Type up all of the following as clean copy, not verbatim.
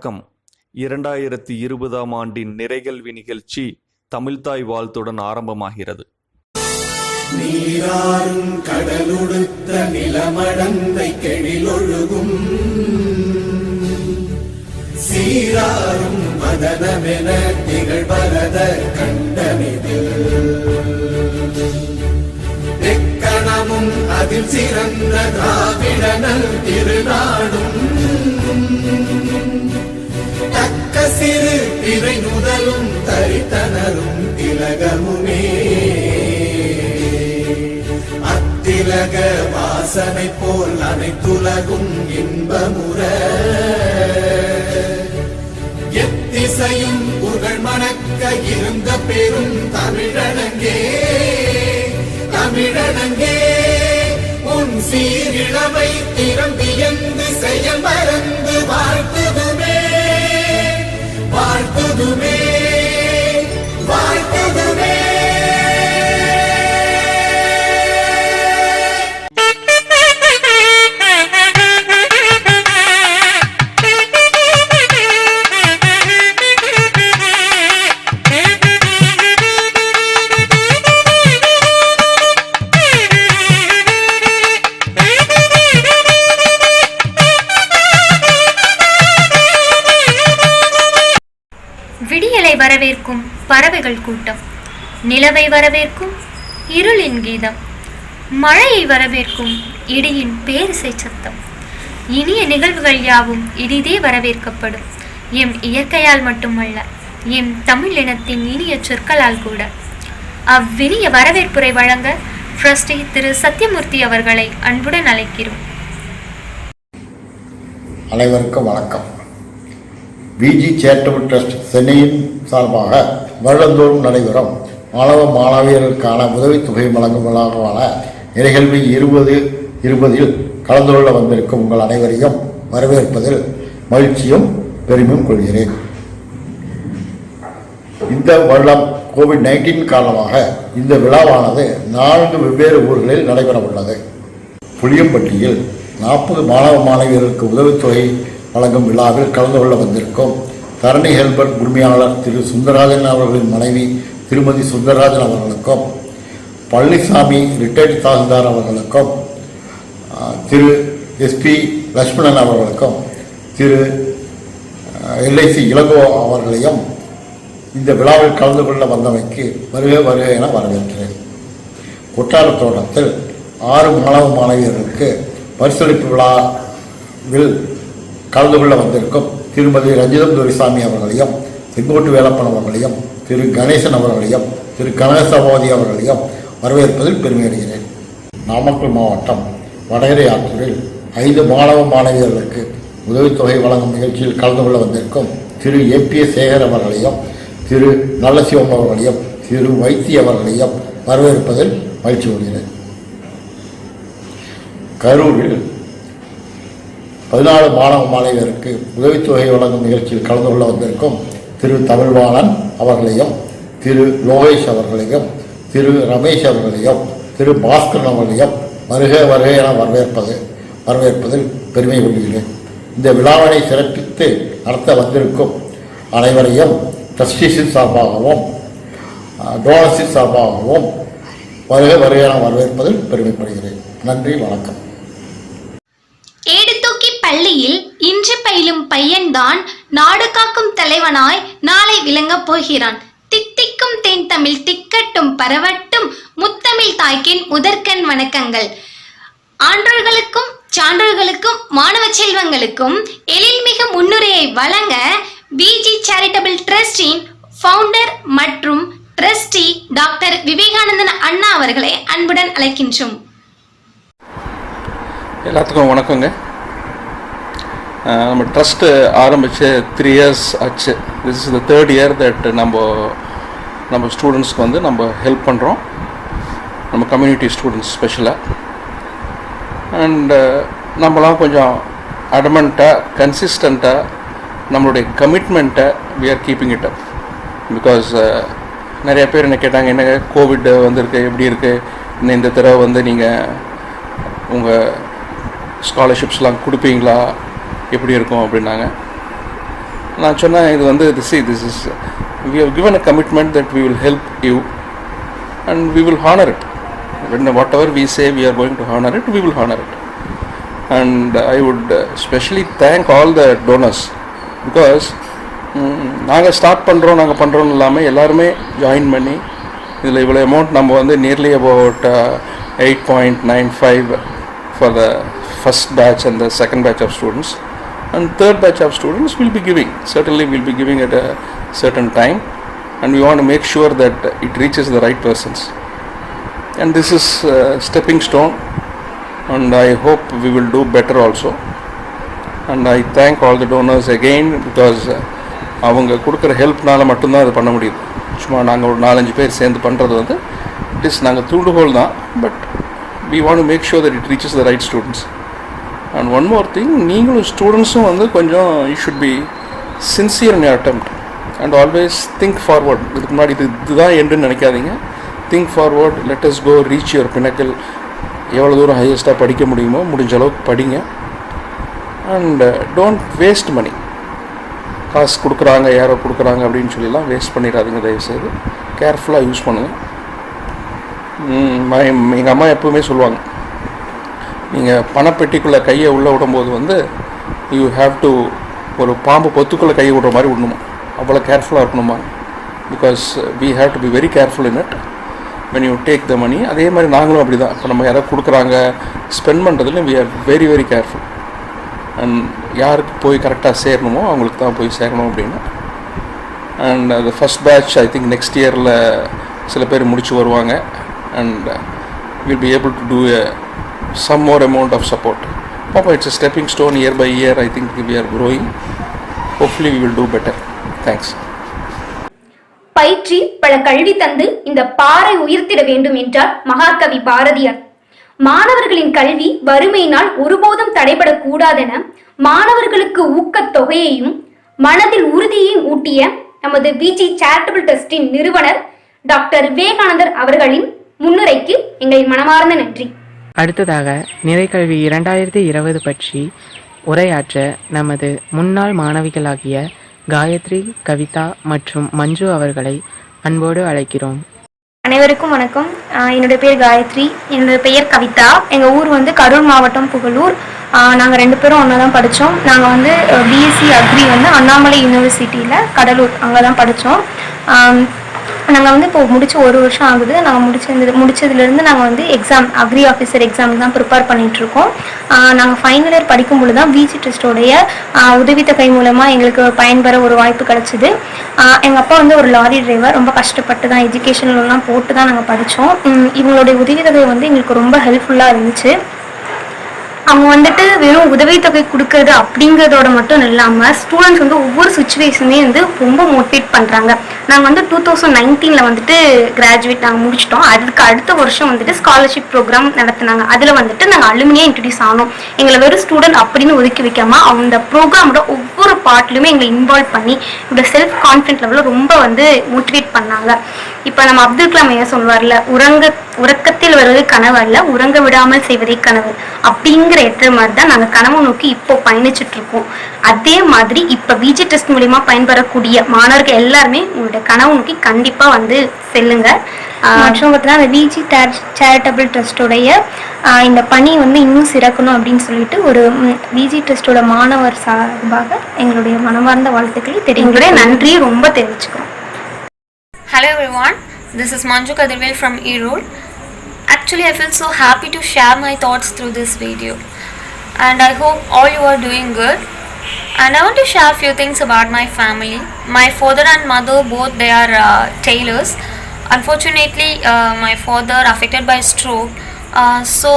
வணக்கம். 2020ஆம் ஆண்டின் நிறைகல்வி நிகழ்ச்சி தமிழ்த்தாய் வாழ்த்துடன் ஆரம்பமாகிறது. நீராறும் கடலுடுத்த நிலமடந்தை கெழிலொழுகும் சீராறும் மதனமென திகழ்வரத கண்டமிதில் எக்கணமும் அதில் சிறந்த திராவிடனல் திருநாடும் தக்க சிறு பிறை நுதலும் தரித்தனரும் திலகமுமே அத்திலக வாசனை போல் அனைத்துலகும் இன்பமுற எத்திசையும் புகழ் மணக்க இருந்த பெரும் தமிழனங்கே தமிழனங்கே உன் சீரிழமை திறம்பியந்து செயல் மறந்து வாழ்த்துதுமே வாழ்த்துதுமே வாழ்த்துதுமே. விடியலை வரவேற்கும் பறவைகள் கூட்டம், நிலவை வரவேற்கும் இருளின் கீதம், மழையை வரவேற்கும் இடியின் பேரிசை சத்தம், இனிய நிகழ்வுகள் யாவும் இனிதே வரவேற்கப்படும். எம் இயற்கையால் மட்டுமல்ல, எம் தமிழ் இனத்தின் இனிய சொற்களால் கூட. அவ்வினிய வரவேற்புரை வழங்க ட்ரஸ்டி திரு சத்யமூர்த்தி அவர்களை அன்புடன் அழைக்கிறோம். அனைவருக்கும் வணக்கம். விஜி சேரிட்டபிள் ட்ரஸ்ட் சென்னையின் சார்பாக வருடந்தோறும் நடைபெறும் மாணவ மாணவியர்களுக்கான உதவித்தொகை வழங்கும் விழாவான நிறைகல்வி 2020 கலந்து கொள்ள வந்திருக்கும் உங்கள் அனைவரையும் வரவேற்பதில் மகிழ்ச்சியும் பெருமையும் கொள்கிறேன். இந்த வருடம் COVID-19 காரணமாக இந்த விழாவானது 4 வெவ்வேறு ஊர்களில் நடைபெற உள்ளது. புளியம்பட்டியில் 40 மாணவ மாணவியர்களுக்கு உதவித்தொகை வழங்கும் விழாவில் கலந்து கொள்ள வந்திருக்கும் தரணி ஹெல்பர் உரிமையாளர் திரு சுந்தரராஜன் அவர்களின் மனைவி திருமதி சுந்தரராஜன் அவர்களுக்கும், பழனிசாமி ரிட்டையர்ட் தாசில்தார் அவர்களுக்கும், திரு எஸ்பி லட்சுமணன் அவர்களுக்கும், திரு LIC இளங்கோ அவர்களையும் இந்த விழாவில் கலந்து கொள்ள வந்தமைக்கு வருக வருக என வரவேற்கிறேன். குற்றால தோட்டத்தில் 6 மாணவ மாணவியர்களுக்கு பரிசளிப்பு விழாவில் கலந்து கொள்ள வந்திருக்கும் திருமதி ரஞ்சிதம் துரைசாமி அவர்களையும், செங்கோட்டு வேலப்பன் அவர்களையும், திரு கணேசன் அவர்களையும், திரு கனகசபாதி அவர்களையும் வரவேற்பதில் பெருமை அடைகிறேன். நாமக்கல் மாவட்டம் வடகரை ஆற்றூரில் 5 மாணவ மாணவியர்களுக்கு உதவித்தொகை வழங்கும் நிகழ்ச்சியில் கலந்து கொள்ள வந்திருக்கும் திரு APS சேகர் அவர்களையும், திரு நல்லசிவம் அவர்களையும், திரு வைத்தி அவர்களையும் வரவேற்பதில் மகிழ்ச்சி கொள்கிறேன். கரூரில் 14 மாணவ மாணவியருக்கு உதவித்தொகை வழங்கும் நிகழ்ச்சியில் கலந்து கொள்ள வந்திருக்கும் திரு தமிழ்வாணன் அவர்களையும், திரு லோகேஷ் அவர்களையும், திரு ரமேஷ் அவர்களையும், திரு பாஸ்கரன் அவர்களையும் வருக வருக என வரவேற்பதில் பெருமை கொள்கிறேன். இந்த விழாவினை சிறப்பித்து நடத்த வந்திருக்கும் அனைவரையும் ட்ரஸ்டீஸின் சார்பாகவும் டோனர்ஸின் சார்பாகவும் வருக வருக என வரவேற்பதில் பெருமைப்படுகிறேன். நன்றி, வணக்கம். பள்ளியில் இன்று பயிலும் பையன்தான் நாடு காக்கும் தலைவனாய் நாளை விளங்கப் போகிறான். தித்திக்கும் தேன் தமிழ் திக்கட்டும் பரவட்டும், முத்தமிழ் தாய்க்கின் முதற்கண் வணக்கங்கள். ஆன்றோர்களுக்கும் சான்றோர்களுக்கும் மாணவ செல்வங்களுக்கும் எழில்மிகு முன்னுரையை வழங்க விஜி சேரிட்டபிள் ட்ரஸ்டின் ஃபவுண்டர் மற்றும் ட்ரஸ்டி டாக்டர் விவேகானந்தன் அண்ணா அவர்களை அன்புடன் அழைக்கின்றோம். எல்லாத்துக்கும் வணக்கங்க. நம்ம ட்ரஸ்ட்டு ஆரம்பித்து 3 years ஆச்சு. This is the 3rd year that நம்ம ஸ்டூடெண்ட்ஸ்க்கு வந்து நம்ம ஹெல்ப் பண்ணுறோம், நம்ம கம்யூனிட்டி ஸ்டூடெண்ட்ஸ் ஸ்பெஷலாக. அண்டு நம்மளாம் கொஞ்சம் அடமெண்ட்டாக கன்சிஸ்டண்ட்டாக நம்மளுடைய கமிட்மெண்ட்டை we are keeping it up. Because நிறைய பேர் என்ன கேட்டாங்க, என்ன கோவிட் வந்திருக்கு, எப்படி இருக்குது, இன்னும் இந்த தடவை வந்து நீங்கள் உங்கள் ஸ்காலர்ஷிப்ஸ்லாம் கொடுப்பீங்களா, எப்படி இருக்கும் அப்படின்னாங்க. நான் சொன்னேன் இது வந்து this is we have given a commitment that we will help you and we will honor it. Whatever we say we are going to honor it, we will honor it. And I would especially thank all the donors because நாங்கள் start பண்ணுறோம் நாங்கள் பண்ணுறோன்னு இல்லாமல் எல்லாருமே join பண்ணி இதில் இவ்வளோ amount நம்ம வந்து nearly about 8.95 for the first batch and the second batch of students, and third batch of students will be giving, certainly will be giving at a certain time, and we want to make sure that it reaches the right persons. And this is a stepping stone, and I hope we will do better also. And I thank all the donors again because அவங்க கொடுக்குற ஹெல்ப்னால மட்டும்தான் அது பண்ண முடியுது. சும்மா நாங்கள் ஒரு 4-5 பேர் சேர்ந்து பண்ணுறது வந்து இட் இஸ் நாங்கள் தூண்டுகோல் தான், but we want to make sure that it reaches the right students. And one more thing, நீங்களும் ஸ்டூடெண்ட்ஸும் வந்து கொஞ்சம் you should be sincere in your attempt and always think forward. இதுக்கு முன்னாடி இதுதான் எண்டுன்னு நினைக்காதீங்க. Think forward, let us go reach your pinnacle. எவ்வளோ தூரம் ஹையஸ்ட்டாக படிக்க முடியுமோ முடிஞ்ச அளவுக்கு படிங்க. And don't waste money. காசு கொடுக்குறாங்க யாரோ கொடுக்குறாங்க அப்படின்னு சொல்லிலாம் வேஸ்ட் பண்ணிடாதீங்க தயவுசெய்து. கேர்ஃபுல்லாக யூஸ் பண்ணுங்கள். எங்கள் அம்மா எப்போவுமே சொல்லுவாங்க, நீங்கள் பணப்பெட்டிக்குள்ளே கையை உள்ளே விடும்போது வந்து யூ ஹாவ் டு ஒரு பாம்பு பொத்துக்குள்ளே கையை விடுற மாதிரி விடணுமா, அவ்வளோ கேர்ஃபுல்லாக இருக்கணுமா. Because we have to be very careful in it when you take the money. அதே மாதிரி நாங்களும் அப்படி தான். இப்போ நம்ம யாராவது கொடுக்குறாங்க ஸ்பெண்ட் பண்ணுறதுல we are very very careful. And யாருக்கு போய் கரெக்டாக சேரணுமோ அவங்களுக்கு தான் போய் சேரணும் அப்படின்னு. And the first batch I think next yearல சில பேர் முடிச்சு வருவாங்க. And we'll be able to do some more amount of support. Papa, it's a stepping stone. Year by year I think we are growing. Hopefully we will do better. Thanks. பயிற்சி பல கல்வி தந்து இந்த பாறை உயிர்த்திட வேண்டும் என்றார் மகாகவி பாரதியார். மாணவர்களின் கல்வி வறுமையினால் ஒருபோதும் தடைபடக்கூடாதென மாணவர்களுக்கு ஊக்கத் தொகையையும் மனதில் உறுதியையும் ஊட்டிய நமது விஜி சேரிட்டபிள் ட்ரஸ்டின் நிறுவனர் டாக்டர் விவேகானந்தர் அவர்களின் முன்னுரைக்கு எங்களின் மனமார்ந்த நன்றி. அடுத்ததாக நிறைகல்வி 2020 பற்றி உரையாற்ற நமது முன்னாள் மாணவிகளாகிய காயத்ரி, கவிதா மற்றும் மஞ்சு அவர்களை அன்போடு அழைக்கிறோம். அனைவருக்கும் வணக்கம். என்னுடைய பேர் காயத்ரி, என்னுடைய பெயர் கவிதா. எங்கள் ஊர் வந்து கரூர் மாவட்டம் புகழூர். நாங்கள் 2 பேரும் ஒன்றா தான் படித்தோம். நாங்கள் வந்து பிஎஸ்சி அக்ரி வந்து அண்ணாமலை யூனிவர்சிட்டியில் கடலூர் அங்கே தான் படித்தோம். நாங்கள் வந்து இப்போ முடிச்சு 1 வருஷம் ஆகுது. நாங்கள் முடிச்சதுலேருந்து நாங்கள் வந்து எக்ஸாம் அக்ரி ஆஃபீஸர் எக்ஸாம் தான் ப்ரிப்பேர் பண்ணிகிட்ருக்கோம். நாங்கள் ஃபைனல் இயர் படிக்கும்பொழுது தான் விஜி ட்ரஸ்டோடைய உதவித்தொகை மூலமாக எங்களுக்கு பயன்பெற ஒரு வாய்ப்பு கிடச்சிது. எங்கள் அப்பா வந்து ஒரு லாரி டிரைவர். ரொம்ப கஷ்டப்பட்டு தான் எஜுகேஷன்லாம் போட்டு தான் நாங்கள் படித்தோம். இவங்களுடைய உதவித்தொகை வந்து எங்களுக்கு ரொம்ப ஹெல்ப்ஃபுல்லாக இருந்துச்சு. அவங்க வந்துட்டு வெறும் உதவித்தொகை கொடுக்கறது அப்படிங்கிறதோட மட்டும் இல்லாமல் ஸ்டூடெண்ட்ஸ் வந்து ஒவ்வொரு சுச்சுவேஷனுமே வந்து ரொம்ப மோட்டிவேட் பண்ணுறாங்க. நாங்கள் வந்து 2019 வந்துட்டு கிராஜுவேட் நாங்கள் முடிச்சிட்டோம். அதுக்கு அடுத்த வருஷம் வந்துட்டு ஸ்காலர்ஷிப் ப்ரோக்ராம் நடத்தினாங்க. அதில் வந்துட்டு நாங்கள் அலுமினியாக இன்ட்ரடியூஸ் ஆனோம். எங்களை வெறும் ஸ்டூடெண்ட் அப்படின்னு ஒதுக்கி வைக்காமல் அந்த ப்ரோக்ராமோட ஒவ்வொரு பார்ட்லையுமே எங்களை இன்வால்வ் பண்ணி இந்த செல்ஃப் கான்ஃபிடென்ட் லெவலில் ரொம்ப வந்து மோட்டிவேட் பண்ணாங்க. இப்போ நம்ம அப்துல் கலாம் ஐயா சொல்வார்ல, உறக்கத்தில் வருவது கனவு அல்ல, உறங்க விடாமல் செய்வதே கனவு அப்படிங்கிற ஏற்ற மாதிரி தான் நாங்கள் கனவு நோக்கி இப்போ பயணிச்சுட்டு இருக்கோம். அதே மாதிரி இப்போ விஜி ட்ரஸ்ட் மூலிமா பயன்பெறக்கூடிய மாணவர்கள் எல்லாருமே உங்களுடைய கனவு நோக்கி கண்டிப்பாக வந்து செல்லுங்க. மற்றும் பார்த்தீங்கன்னா அந்த விஜி சேரிட்டபிள் ட்ரஸ்டோடைய இந்த பணி வந்து இன்னும் சிறக்கணும் அப்படின்னு சொல்லிட்டு ஒரு விஜி ட்ரஸ்டோட மாணவர் சார்பாக எங்களுடைய மனமார்ந்த வாழ்த்துக்களை தெரியுங்களே நன்றி ரொம்ப தெரிவிச்சுக்கிறோம். Hello everyone, this is Manju Kadirvel from Erode. Actually, I feel so happy to share my thoughts through this video, and I hope all you are doing good. And I want to share a few things about my family. My father and mother both they are tailors. Unfortunately, my father affected by stroke, so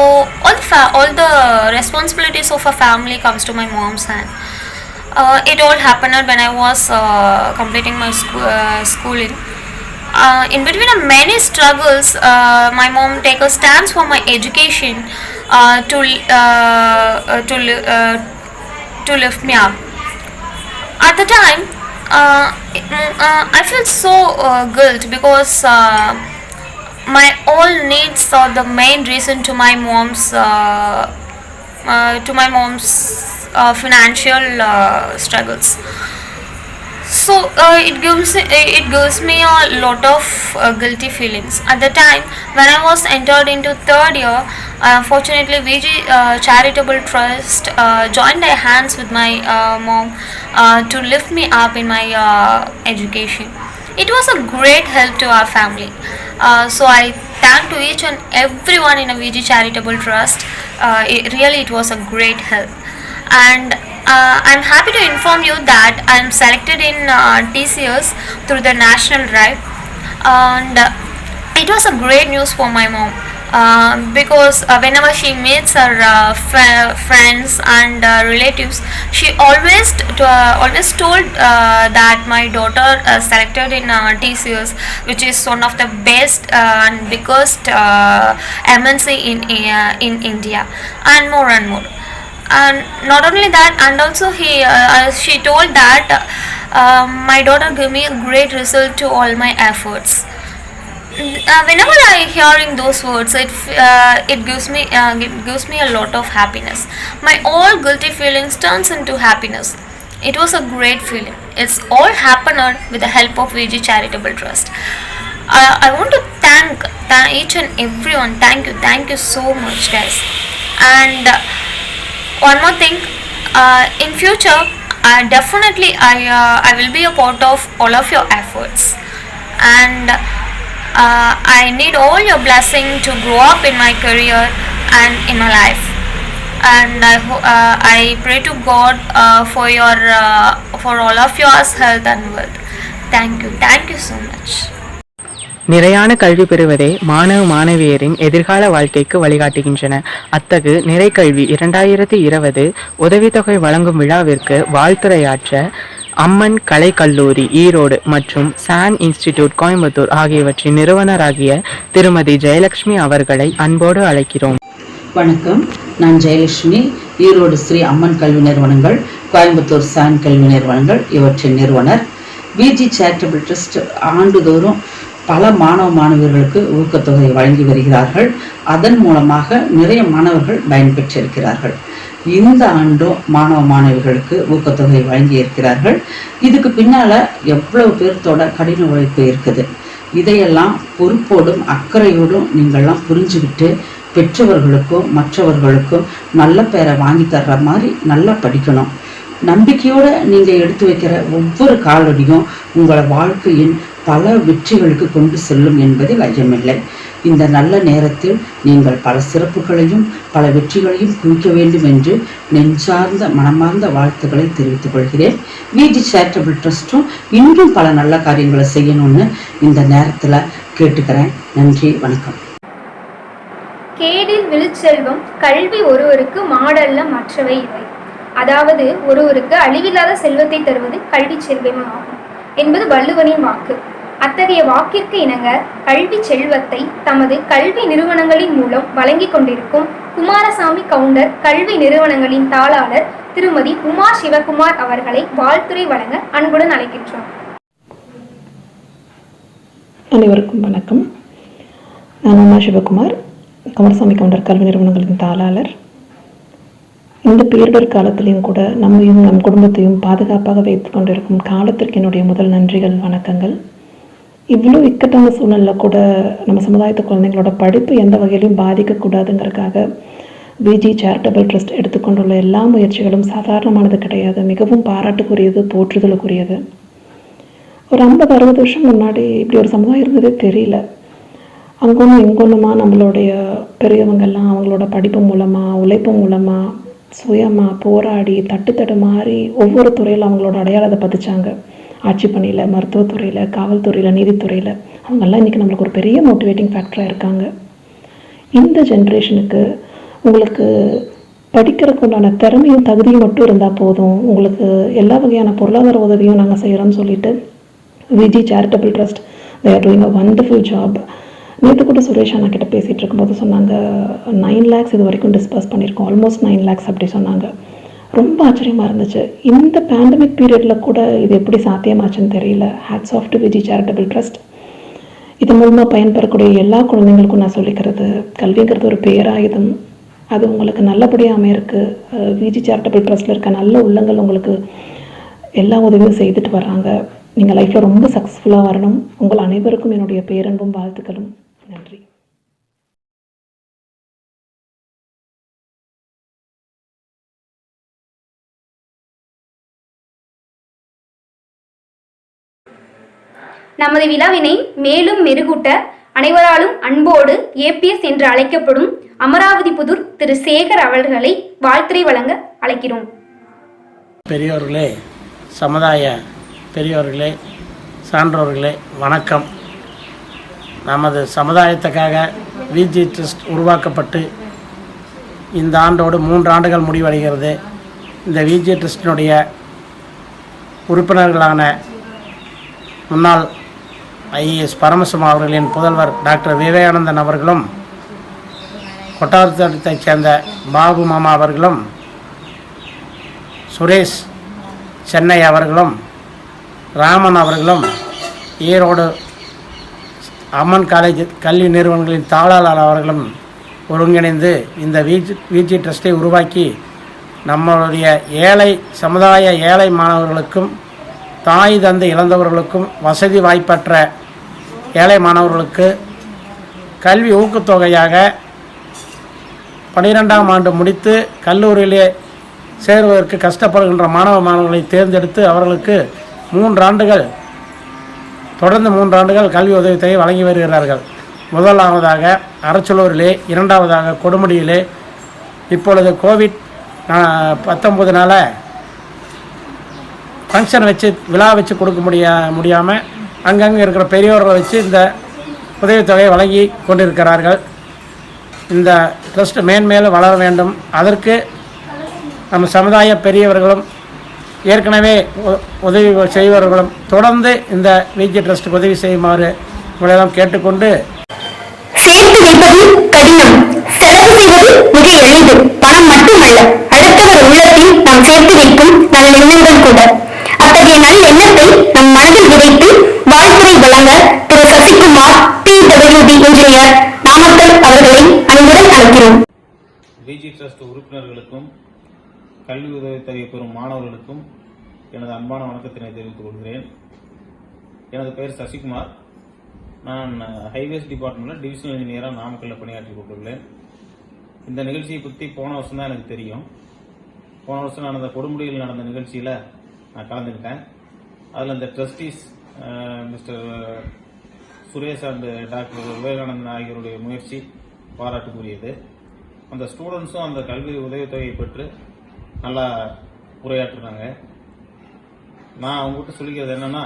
all the responsibilities of a family comes to my mom's hand. It all happened when I was completing my schooling. In between many struggles, my mom take a stance for my education to lift me up. At the time, I felt so guilt because my all needs are the main reason to my mom's financial struggles. So it gives me a lot of guilty feelings. At the time when I was entered into third year, fortunately VG Charitable Trust joined their hands with my mom to lift me up in my education. It was a great help to our family. So I thank to each and everyone in a VG Charitable Trust. It was a great help. And I'm happy to inform you that I'm selected in TCS through the national drive, and it was a great news for my mom, because whenever she meets her friends and relatives, she always told that my daughter selected in TCS, which is one of the best and biggest MNC in India, and more and more. And not only that, and also she told that my daughter gave me a great result to all my efforts. Whenever I hearing those words, it gives me a lot of happiness. My all guilty feelings turns into happiness. It was a great feeling. It's all happened with the help of VG Charitable Trust. I want to thank each and everyone. Thank you so much, guys. And one more thing, in future, definitely I will be a part of all of your efforts, and I need all your blessing to grow up in my career and in my life. And I pray to God for all of yours health and wealth. Thank you so much. நிறையான கல்வி பெறுவதே மாணவ மாணவியரின் எதிர்கால வாழ்க்கைக்கு வழிகாட்டுகின்றன. அத்தகு நிறைக்கல்வி 2020 உதவித்தொகை வழங்கும் விழாவிற்கு வாழ்த்துரையாற்ற அம்மன் கலைக்கல்லூரி ஈரோடு மற்றும் சான் இன்ஸ்டிடியூட் கோயம்புத்தூர் ஆகியவற்றின் நிறுவனராகிய திருமதி ஜெயலட்சுமி அவர்களை அன்போடு அழைக்கிறோம். வணக்கம், நான் ஜெயலட்சுமி. ஈரோடு ஸ்ரீ அம்மன் கல்வி நிறுவனங்கள், கோயம்புத்தூர் சான் கல்வி நிறுவனங்கள் இவற்றின் நிறுவனர். விஜி சேரிட்டபிள் ட்ரஸ்ட் ஆண்டுதோறும் பல மாணவ மாணவியர்களுக்கு ஊக்கத்தொகை வழங்கி வருகிறார்கள். அதன் மூலமாக நிறைய மாணவர்கள் பயன்பெற்றிருக்கிறார்கள். இந்த ஆண்டும் மாணவ மாணவிகளுக்கு ஊக்கத்தொகை வழங்கி இருக்கிறார்கள். இதுக்கு பின்னால எவ்வளவு பேர்த்தோட கடின உழைப்பு இருக்குது. இதையெல்லாம் பொறுப்போடும் அக்கறையோடும் நீங்கள்லாம் புரிஞ்சுக்கிட்டு பெற்றவர்களுக்கும் மற்றவர்களுக்கும் நல்ல பேரை வாங்கி தர்ற மாதிரி நல்லா படிக்கணும். நம்பிக்கையோடு நீங்கள் எடுத்து வைக்கிற ஒவ்வொரு காலடியும் உங்களை வாழ்க்கையின் பல வெற்றிகளுக்கு கொண்டு செல்லும் என்பதில் ஐயமில்லை. இந்த நல்ல நேரத்தில் நீங்கள் பல சிறப்புகளையும் பல வெற்றிகளையும் குவிக்க வேண்டும் என்று நெஞ்சார்ந்த மனமார்ந்த வாழ்த்துக்களை தெரிவித்துக் கொள்கிறேன். விஜி சேரிட்டபிள் ட்ரஸ்ட்டும் இன்னும் பல நல்ல காரியங்களை செய்யணும்னு இந்த நேரத்தில் கேட்டுக்கிறேன். நன்றி, வணக்கம். கேடில் விழுச்செல்வம் கல்வி ஒருவருக்கு மாடல்ல மற்றவை இவை. அதாவது ஒருவருக்கு அழிவில்லாத செல்வத்தை தருவது கல்வி செல்வமே ஆகும் என்பது வள்ளுவனின் வாக்கு. அத்தகைய வாக்கிற்கு இணங்க கல்வி செல்வத்தை தமது கல்வி நிறுவனங்களின் மூலம் வழங்கி கொண்டிருக்கும் குமாரசாமி கவுண்டர் கல்வி நிறுவனங்களின் தாளாளர் திருமதி உமா சிவகுமார் அவர்களை வாழ்த்துரை வழங்க அன்புடன் அழைக்கின்றோம். அனைவருக்கும் வணக்கம். நான் உமா சிவகுமார், குமாரசாமி கவுண்டர் கல்வி நிறுவனங்களின் தாளாளர். இந்த பேரிடர் காலத்திலையும் கூட நம்மையும் நம் குடும்பத்தையும் பாதுகாப்பாக வைத்து கொண்டிருக்கும் காலத்திற்கு என்னுடைய முதல் நன்றிகள், வணக்கங்கள். இவ்வளோ இக்கட்டான சூழ்நிலையில் கூட நம்ம சமுதாயத்து குழந்தைங்களோட படிப்பு எந்த வகையிலையும் பாதிக்கக்கூடாதுங்கிறதுக்காக விஜி சேரிட்டபிள் ட்ரஸ்ட் எடுத்துக்கொண்டுள்ள எல்லா முயற்சிகளும் சாதாரணமானது கிடையாது. மிகவும் பாராட்டுக்குரியது, போற்றுதலுக்குரியது. ஒரு 50-60 வருஷம் முன்னாடி இப்படி ஒரு சமுதாயம் இருந்ததே தெரியல. அங்கொன்றும் இங்கொன்றுமா நம்மளுடைய பெரியவங்கெல்லாம் அவங்களோட படிப்பு மூலமாக, உழைப்பு மூலமாக, சுயமாக போராடி தட்டு மாறி ஒவ்வொரு துறையில் அவங்களோட அடையாளத்தை பதிச்சாங்க. ஆட்சி பணியில், மருத்துவத்துறையில், காவல்துறையில், நீதித்துறையில் அவங்கெல்லாம் இன்றைக்கி நம்மளுக்கு ஒரு பெரிய மோட்டிவேட்டிங் ஃபேக்டராக இருக்காங்க. இந்த ஜென்ரேஷனுக்கு உங்களுக்கு படிக்கிறதுக்கு உண்டான திறமையும் தகுதியும் மட்டும் இருந்தால் போதும், உங்களுக்கு எல்லா வகையான பொருளாதார உதவியும் நாங்கள் செய்கிறோம்னு சொல்லிட்டு Viji charitable trust they are doing a wonderful job. நேற்று கூட சுரேஷ் அண்ணா கிட்ட பேசிகிட்டு இருக்கும்போது சொன்னாங்க 9 lakhs இது வரைக்கும் டிஸ்பர்ஸ் பண்ணியிருக்கோம், ஆல்மோஸ்ட் 9 lakhs அப்படி சொன்னாங்க. ரொம்ப ஆச்சரியமாக இருந்துச்சு. இந்த பேண்டமிக் பீரியடில் கூட இது எப்படி சாத்தியமாச்சுன்னு தெரியல. Hats off to Viji charitable trust. இது மூலமாக பயன்பெறக்கூடிய எல்லா குழந்தைங்களுக்கும் நான் சொல்லிக்கிறது, கல்விங்கிறது ஒரு பேராயுதம். அது உங்களுக்கு நல்லபடியாக அமையிருக்கு. விஜி சேரிட்டபிள் ட்ரஸ்ட்டில் இருக்க நல்ல உள்ளங்கள் உங்களுக்கு எல்லா உதவியும் செய்துட்டு வர்றாங்க. நீங்கள் லைஃப்பில் ரொம்ப சக்ஸஸ்ஃபுல்லாக வரணும். உங்கள் அனைவருக்கும் என்னுடைய பேரன்பும் வாழ்த்துக்களும். நன்றி. நமது விழாவினை மேலும் மெருகூட்ட அனைவராலும் அன்போடு ஏபிஎஸ் என்று அழைக்கப்படும் அமராவதி புதூர் திரு சேகர் அவர்களை வாழ்த்துரை வழங்க அழைக்கிறோம். பெரியோர்களே, சமுதாய பெரியோர்களே, சான்றோர்களே, வணக்கம். நமது சமுதாயத்துக்காக விஜி ட்ரஸ்ட் உருவாக்கப்பட்டு இந்த ஆண்டோடு 3 ஆண்டுகள் முடிவடைகிறது. இந்த விஜி ட்ரஸ்டினுடைய உறுப்பினர்களான முன்னாள் ஐஏஎஸ் பரமசிவம் அவர்களின் புதல்வர் டாக்டர் விவேகானந்தன் அவர்களும், கொட்டாரத்தைச் சேர்ந்த பாபு மாமா அவர்களும், சுரேஷ் சென்னை அவர்களும், ராமன் அவர்களும், ஈரோடு அம்மன் காலேஜ் கல்வி நிறுவனங்களின் தாளாளர் அவர்களும் ஒருங்கிணைந்து இந்த விஜி ட்ரஸ்ட்டை உருவாக்கி நம்மளுடைய சமுதாய ஏழை மாணவர்களுக்கும் தாய் தந்தை இழந்தவர்களுக்கும் வசதி வாய்ப்பற்ற ஏழை மாணவர்களுக்கு கல்வி ஊக்கத்தொகையாக 12ஆம் ஆண்டு முடித்து கல்லூரியிலே சேருவதற்கு கஷ்டப்படுகின்ற மாணவர்களை தேர்ந்தெடுத்து அவர்களுக்கு 3 ஆண்டுகள் தொடர்ந்து 3 ஆண்டுகள் கல்வி உதவித்தொகை வழங்கி வருகிறார்கள். முதலாவதாக அரச்சலூரிலே, 2ஆவதாக கொடுமுடியிலே, இப்பொழுது கோவிட்-19 ஃபங்க்ஷன் வச்சு விழா வச்சு கொடுக்க முடியாமல் அங்கங்கே இருக்கிற பெரியோர்களை வச்சு இந்த உதவித்தொகையை வழங்கி கொண்டிருக்கிறார்கள். இந்த ட்ரஸ்ட் மேன்மேலும் வளர வேண்டும். அதற்கு நம்ம சமுதாய பெரியவர்களும் ஏற்கனவே உதவி செய்பவர்களும் தொடர்ந்து இந்த விஜி ட்ரஸ்ட்டுக்கு உதவி செய்யுமாறு உங்களெல்லாம் கேட்டுக்கொண்டு, சேர்த்து வைப்பது கடினம், செலவு செய்வது மிக எளிது. பணம் மட்டுமல்ல, அடுத்தவர் உள்ளத்தில் நாம் சேர்த்து வைக்கும் நல்ல எண்ணங்கள் கூட. அத்தகைய நல்ல எண்ணத்தை நம் மனதில் விதைத்து வாழ்த்துரை வழங்க திரு சசிகுமார் PWD இன்ஜினியர் நாமக்கல் அவர்களை அன்புடன் அழைக்கிறோம். விஜி ட்ரஸ்ட் உறுப்பினர்களுக்கும் கல்வி உதவித்தொகை பெறும் மாணவர்களுக்கும் எனது அன்பான வணக்கத்தினை தெரிவித்துக் கொள்கிறேன். எனது பெயர் சசிகுமார். நான் ஹைவேஸ் டிபார்ட்மெண்ட்டில் டிவிஷனல் இன்ஜினியராக நாமக்கல்லில் பணியாற்றி கொண்டுள்ளேன். இந்த நிகழ்ச்சியை பற்றி போன வருஷம் தான் எனக்கு தெரியும். போன வருஷம் நடந்த கொடுமுடியில் நடந்த நிகழ்ச்சியில் நான் கலந்துக்கிட்டேன். அதில் இந்த trustees mister Suresh and doctor Vivekanandan ஆகியோருடைய முயற்சி பாராட்டுக்குரியது. அந்த ஸ்டூடெண்ட்ஸும் அந்த கல்வி உதவித்தொகையை பெற்று நல்லா உரையாற்றுறாங்க. நான் அவங்ககிட்ட சொல்லிக்கிறது என்னென்னா,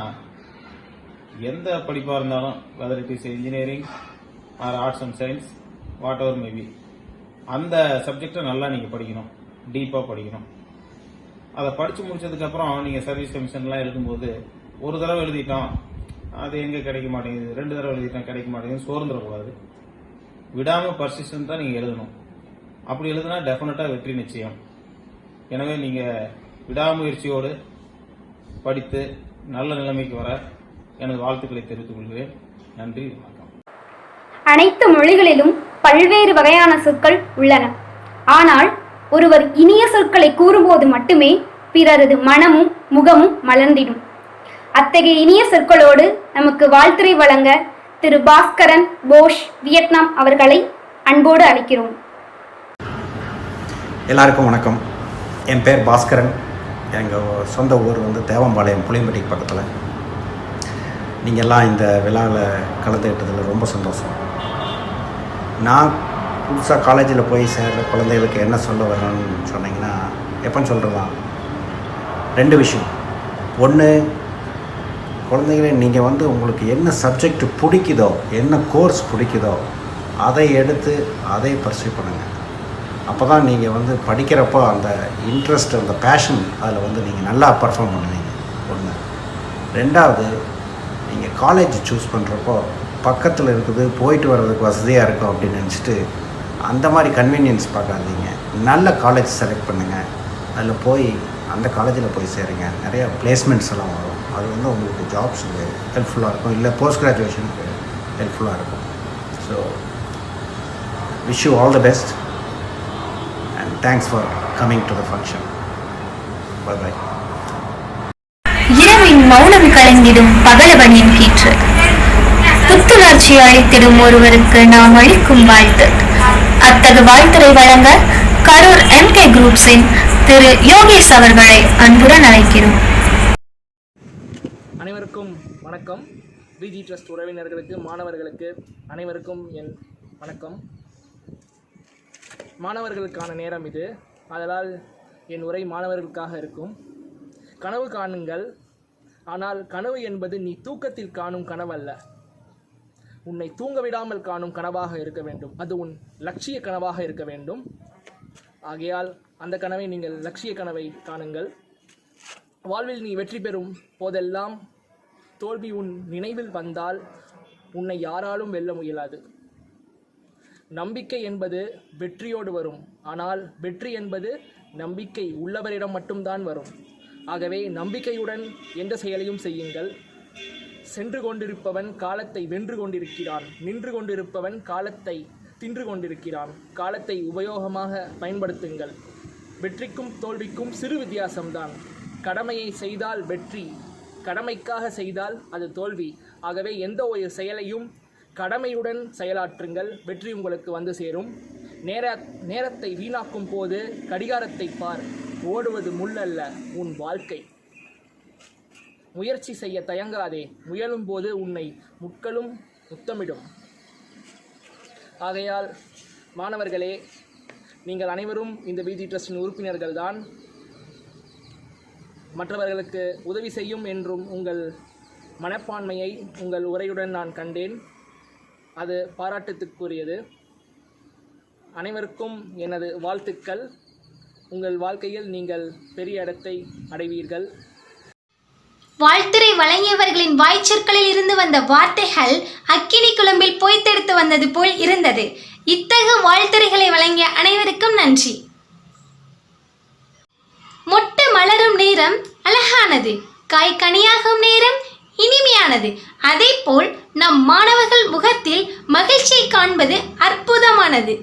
எந்த படிப்பாக இருந்தாலும் whether it is engineering or arts and science what ever maybe, அந்த சப்ஜெக்டை நல்லா நீங்கள் படிக்கணும், டீப்பாக படிக்கணும். அதை படித்து முடிச்சதுக்கப்புறம் நீங்கள் சர்வீஸ் கமிஷன்லாம் எழுதும்போது ஒரு தடவை எழுதிட்டோம், அது எங்கே கிடைக்க மாட்டேங்குது, 2 தடவை எழுதிட்டோம் கிடைக்க மாட்டேங்குதுன்னு சோர்ந்துடக்கூடாது. விடாமல் பர்சிஸ்டன்ட்டாக நீங்கள் எழுதணும். அப்படி எழுதுனா டெஃபினட்டாக வெற்றி நிச்சயம். எனவே நீங்கள் விடாமுயற்சியோடு படித்து நல்ல நிலைமைக்கு வர எனது வாழ்த்துக்களை தெரிவித்துக் கொள்கிறேன். நன்றி, வணக்கம். அனைத்து மொழிகளிலும் பல்வேறு வகையான சொற்கள் உள்ளன. ஆனால் ஒருவர் இனிய சொற்களை கூறும்போது மட்டுமே பிறரது மனமும் முகமும் மலர்ந்திடும். அத்தகைய இனிய சொற்களோடு நமக்கு வாழ்த்துரை வழங்க திரு பாஸ்கரன் போஷ் வியட்நாம் அவர்களை அன்போடு அழைக்கிறோம். எல்லாருக்கும் வணக்கம். என் பேர் பாஸ்கரன். எங்கள் சொந்த ஊர் தேவம்பாளையம், புளியம்பட்டிக்கு பக்கத்தில். நீங்கள் எல்லாம் இந்த விழாவில் கலந்துக்கிட்டதில் ரொம்ப சந்தோஷம். நான் புதுசாக காலேஜில் போய் சேர்ற குழந்தைகளுக்கு என்ன சொல்ல வரணும்னு சொன்னீங்கன்னா, எப்போன்னு சொல்கிறதான் 2 விஷயம். ஒன்று, குழந்தைகளே, நீங்கள் உங்களுக்கு என்ன சப்ஜெக்ட் பிடிக்குதோ, என்ன கோர்ஸ் பிடிக்குதோ அதை எடுத்து அதை பர்சியூ பண்ணுங்கள். அப்போ தான் நீங்கள் படிக்கிறப்போ அந்த இன்ட்ரெஸ்ட், அந்த பேஷன் அதில் நீங்கள் நல்லா பர்ஃபார்ம் பண்ணுவீங்க. ஒன்று. 2வது, நீங்கள் காலேஜ் சூஸ் பண்ணுறப்போ பக்கத்தில் இருக்குது, போயிட்டு வர்றதுக்கு வசதியாக இருக்கும் அப்படின்னு நினச்சிட்டு அந்த மாதிரி கன்வீனியன்ஸ் பார்க்காதீங்க. நல்ல காலேஜ் செலக்ட் பண்ணுங்கள். அதில் போய் அந்த காலேஜில் போய் சேருங்க. நிறையா பிளேஸ்மெண்ட்ஸ் எல்லாம் வரும். அது உங்களுக்கு ஜாப்ஸுக்கு ஹெல்ப்ஃபுல்லாக இருக்கும், இல்லை போஸ்ட் கிராஜுவேஷனுக்கு ஹெல்ப்ஃபுல்லாக இருக்கும். So wish you all the best and thanks for coming to the function. Bye bye. இருளின் மௌனம் கலங்கிடும் பகலவனின் கீற்று. புத்துணர்ச்சி அளித்திடும் ஒருவருக்கு நாம் அளிக்கும் வாழ்த்து. அத்தகு வாழ்த்துரை வழங்க கரூர் MK குரூப்ஸின் திரு யோகேஷ் அவர்களை அன்புடன் அழைக்கிறோம். அனைவருக்கும் வணக்கம். பிஜி ட்ரஸ்ட் உறவினர்களுக்கு, மாணவர்களுக்கு அனைவருக்கும் என் வணக்கம். மாணவர்களுக்கான நேரம் இது, அதனால் என் உரை மாணவர்களுக்காக இருக்கும். கனவு காணுங்கள், ஆனால் கனவு என்பது நீ தூக்கத்தில் காணும் கனவல்ல, உன்னை தூங்க விடாமல் காணும் கனவாக இருக்க வேண்டும். அது உன் லட்சிய கனவாக இருக்க வேண்டும். ஆகையால் அந்த கனவை நீங்கள் லட்சிய கனவை காணுங்கள். வாழ்வில் நீ வெற்றி பெறும் போதெல்லாம் தோல்வி உன் நினைவில் வந்தால் உன்னை யாராலும் வெல்ல முயலாது. நம்பிக்கை என்பது வெற்றியோடு வரும், ஆனால் வெற்றி என்பது நம்பிக்கை உள்ளவரிடம் மட்டும்தான் வரும். ஆகவே நம்பிக்கையுடன் எந்த செயலையும் செய்யுங்கள். சென்று கொண்டிருப்பவன் காலத்தை வென்று கொண்டிருக்கிறான், நின்று கொண்டிருப்பவன் காலத்தை தின்று கொண்டிருக்கிறான். காலத்தை உபயோகமாக பயன்படுத்துங்கள். வெற்றிக்கும் தோல்விக்கும் சிறு வித்தியாசம்தான். கடமையை செய்தால் வெற்றி, கடமைக்காக செய்தால் அது தோல்வி. ஆகவே எந்த ஒரு செயலையும் கடமையுடன் செயலாற்றுங்கள், வெற்றி உங்களுக்கு வந்து சேரும். நேரத்தை வீணாக்கும் போது கடிகாரத்தை பார், ஓடுவது முள்ளல்ல உன் வாழ்க்கை. முயற்சி செய்ய தயங்காதே, முயலும் போது உன்னை முட்களும் முத்தமிடும். ஆகையால் மாணவர்களே, நீங்கள் அனைவரும் இந்த பிஜி ட்ரஸ்டின் உறுப்பினர்கள்தான். மற்றவர்களுக்கு உதவி செய்யும் என்றும் உங்கள் மனப்பான்மையை உங்கள் உரையுடன் நான் கண்டேன். அது பாராட்டுக்குரியது. அனைவருக்கும் எனது வாழ்த்துக்கள். உங்கள் வாழ்க்கையில் நீங்கள் பெரிய இடத்தை அடைவீர்கள். வாழ்த்துரை வழங்கியவர்களின் வாய்ச்சொற்களில் இருந்து வந்த வார்த்தைகள் அக்கினி குழம்பில் போய்த்தெடுத்து வந்தது போல் இருந்தது. இத்தகு வாழ்த்துரைகளை வழங்கிய அனைவருக்கும் நன்றி. மொட்டு மலரும் நேரம் அழகானது, காய் கனியாகும் நேரம் இனிமையானது. அதேபோல் நம் மாணவர்கள் முகத்தில் மகிழ்ச்சியை காண்பது அற்புதமானது.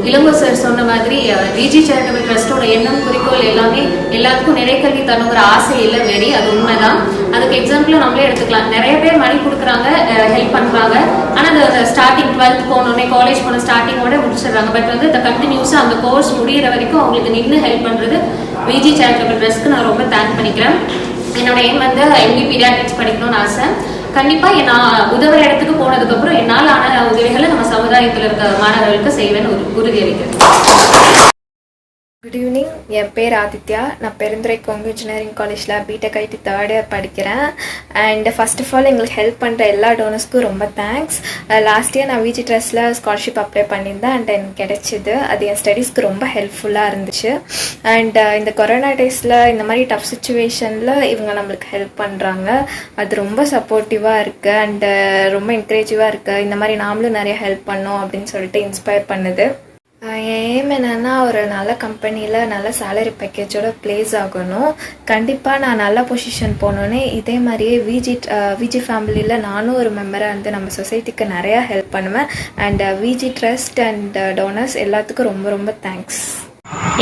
இளங்கோ சார் சொன்ன மாதிரி விஜி சேரிட்டபிள் ட்ரஸ்டோட எண்ணம் குறிக்கோள் எல்லாமே எல்லாத்துக்கும் நிறைக்கல்வி தரணுங்கிற ஆசை இல்லை வெறி, அது உண்மைதான். அதுக்கு எக்ஸாம்பிள் நம்மளே எடுத்துக்கலாம். நிறைய பேர் மணி கொடுக்குறாங்க, ஹெல்ப் பண்ணுறாங்க. ஆனால் அந்த ஸ்டார்டிங் 12th போனோடனே காலேஜ் போன ஸ்டார்டிங்கோட முடிச்சிடுறாங்க. பட் வந்து இந்த கண்டினியூஸாக அந்த கோர்ஸ் முடிகிற வரைக்கும் அவங்களுக்கு நின்று ஹெல்ப் பண்ணுறது விஜி சேரிட்டபிள் ட்ரஸ்ட்க்கு நான் ரொம்ப தேங்க் பண்ணிக்கிறேன். என்னோட எய்ம் வந்து எம்டி பீடியாட்ரிக்ஸ் படிக்கணும்னு ஆசை. கண்டிப்பாக நான் உதவுற இடத்துக்கு போனதுக்கப்புறம் என்னால் ஆன உதவிகளை நம்ம சமுதாயத்தில் இருக்க மாணவர்களுக்கு செய்வேன்னு உறுதி அளிக்கிறேன். குட் ஈவினிங், என் பேர் ஆதித்யா. நான் பெருந்துறை கொங்கு இன்ஜினியரிங் காலேஜில் பிடெக் ஐடி 3rd இயர் படிக்கிறேன். அண்ட் ஃபர்ஸ்ட் ஆஃப் ஆல் எங்களுக்கு ஹெல்ப் பண்ணுற எல்லா டோனர்ஸ்க்கும் ரொம்ப தேங்க்ஸ். லாஸ்ட் இயர் நான் விஜி ட்ரஸ்ட்டில் ஸ்காலர்ஷிப் அப்ளை பண்ணியிருந்தேன் அண்ட் எனக்கு கிடைச்சிது. அது என் ஸ்டடீஸ்க்கு ரொம்ப ஹெல்ப்ஃபுல்லாக இருந்துச்சு. அண்ட் இந்த கொரோனா டேஸில் இந்த மாதிரி டஃப் சுச்சுவேஷனில் இவங்க நம்மளுக்கு ஹெல்ப் பண்ணுறாங்க. அது ரொம்ப சப்போர்ட்டிவாக இருக்குது அண்ட் ரொம்ப என்கரேஜிவாக இருக்குது. இந்த மாதிரி நாமளும் நிறைய ஹெல்ப் பண்ணோம் அப்படின்னு சொல்லிட்டு இன்ஸ்பயர் பண்ணுது. என் எய்ம் என்னென்னா ஒரு நல்ல கம்பெனியில் நல்ல சேலரி பேக்கேஜோட ப்ளேஸ் ஆகணும். கண்டிப்பாக நான் நல்ல பொசிஷன் போனோன்னே இதே மாதிரியே விஜி ஃபேமிலியில் நானும் ஒரு மெம்பராக இருந்து நம்ம சொசைட்டிக்கு நிறையா ஹெல்ப் பண்ணுவேன். And Viji trust and donors எல்லாத்துக்கும் ரொம்ப ரொம்ப தேங்க்ஸ்.